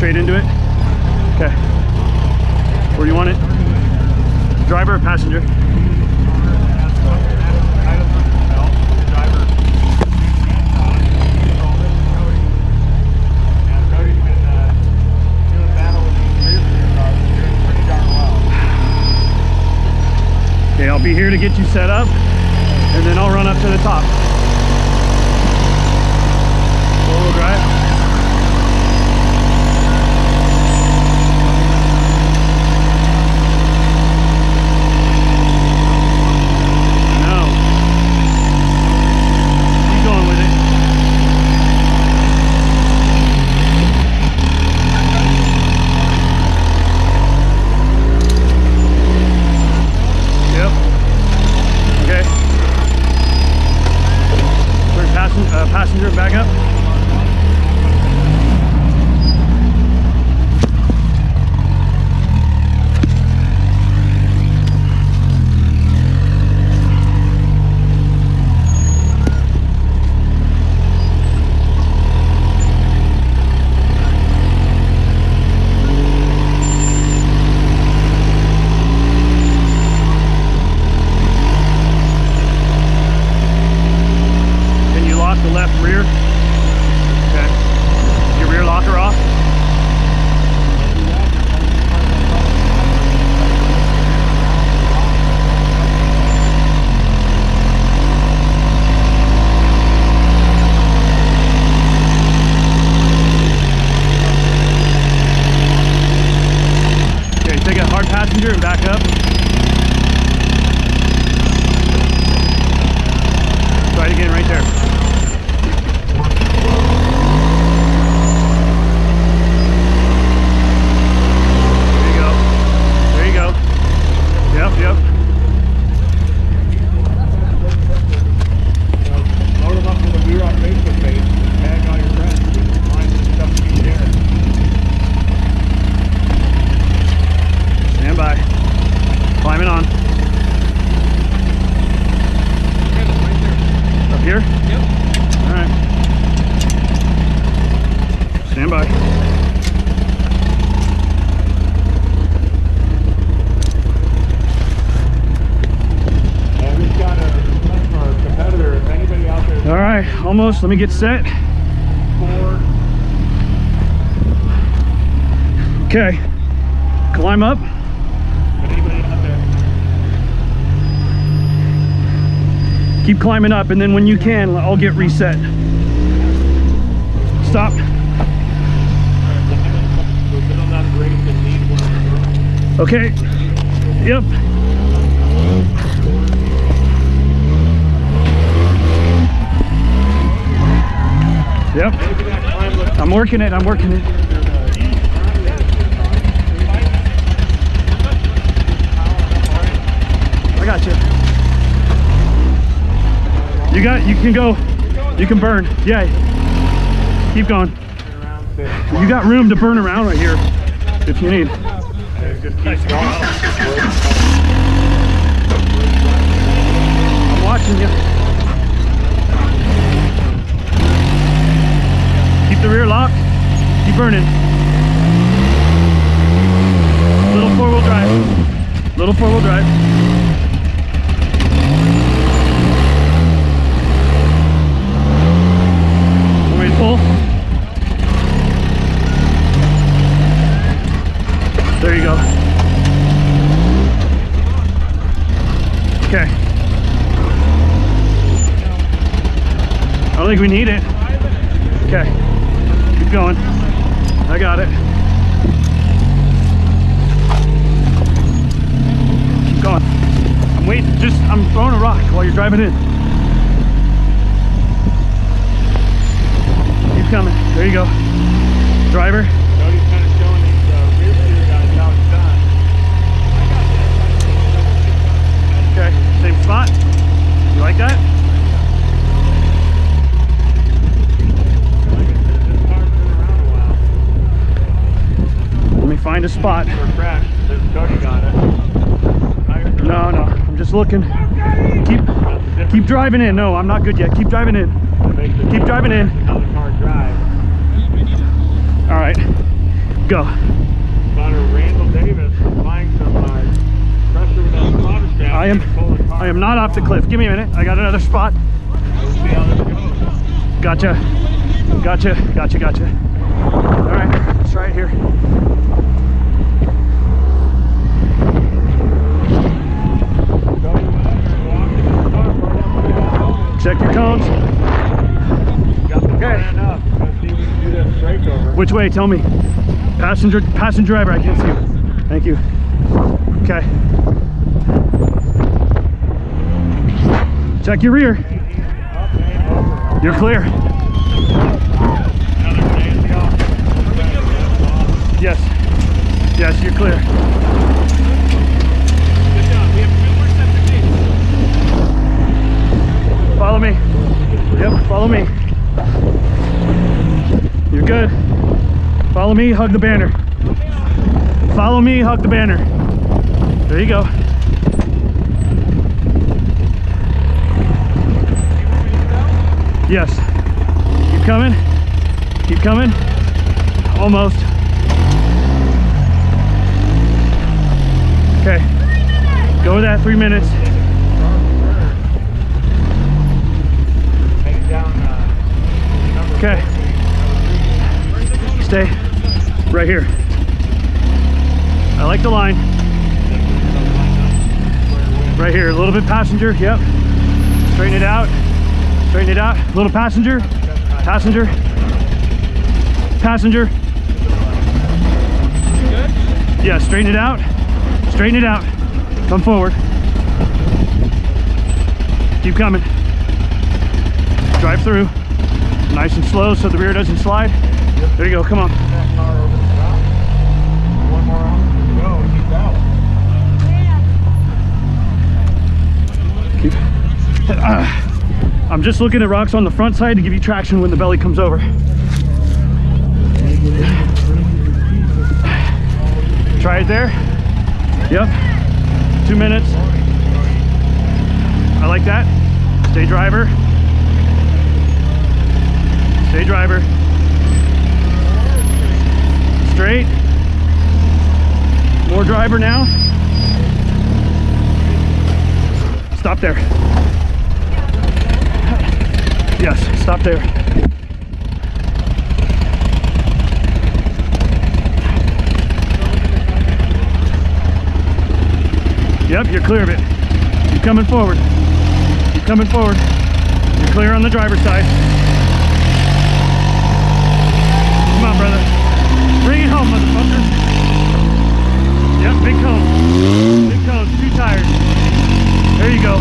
straight into it? Okay. Where do you want it? Driver or passenger? Okay, I'll be here to get you set up, and then I'll run up to the top. Four-wheel drive. Passenger back up. The left rear. Okay. Your rear locker off. Okay, take a hard passenger and back up. Try it again right there. Yep. Load them up to the rear on Facebook page. Tag all your friends. Find some stuff to be sharing. Stand by. Climbing on. Up here? Yep. All right. Stand by. All right, almost. Let me get set. 4. Okay, climb up. Anybody out there? Keep climbing up, and then when you can, I'll get reset. Stop. Okay. Yep. Yep. I'm working it. I'm working it. I got you. You can go. You can burn. Yeah. Keep going. You got room to burn around right here if you need. I'm watching you. Keep the rear locked. Keep burning. Little four-wheel drive. Little four-wheel drive. Want me to pull? There you go. Okay. I don't think we need it. Okay. Keep going. I got it. Keep going. I'm waiting. I'm throwing a rock while you're driving in. Keep coming. There you go. Driver. Cody's kind of showing these rear view guys how it's done. Okay. Same spot. You like that? Let me find a spot. Cody got it. No, I'm just looking. Keep driving in. No, I'm not good yet. Keep driving in. Keep driving in. Another car drive. All right. go. Randall Davis applying some pressure with that spotter shaft. I am not off the cliff. Give me a minute. I got another spot. Let's see how this goes. Gotcha. All right, let's try it here. Check your cones. Okay. Which way? Tell me. Passenger driver. I can't see you. Thank you. Okay. Check your rear. You're clear. Yes. Yes, you're clear. Good job. We have 2 more sets of feet. Follow me. Yep, follow me. You're good. Follow me, hug the banner. Follow me, hug the banner. There you go. Yes. Keep coming. Keep coming. Almost. Okay. Go with that 3 minutes. Okay. Stay right here. I like the line. Right here. A little bit passenger. Yep. Straighten it out. Straighten it out. A little passenger. Passenger. Passenger. Yeah, straighten it out. Straighten it out. Come forward. Keep coming. Drive through. Nice and slow so the rear doesn't slide. There you go. Come on. One more on. Go. Keep out. I'm just looking at rocks on the front side to give you traction when the belly comes over. Try it there. Yep. 2 minutes. I like that. Stay driver. Stay driver. Straight. More driver now. Stop there. Yes, stop there. Yep, you're clear of it. Keep coming forward. Keep coming forward. You're clear on the driver's side. Come on, brother. Bring it home, motherfucker. Yep, big cone. Big cone, 2 tires. There you go.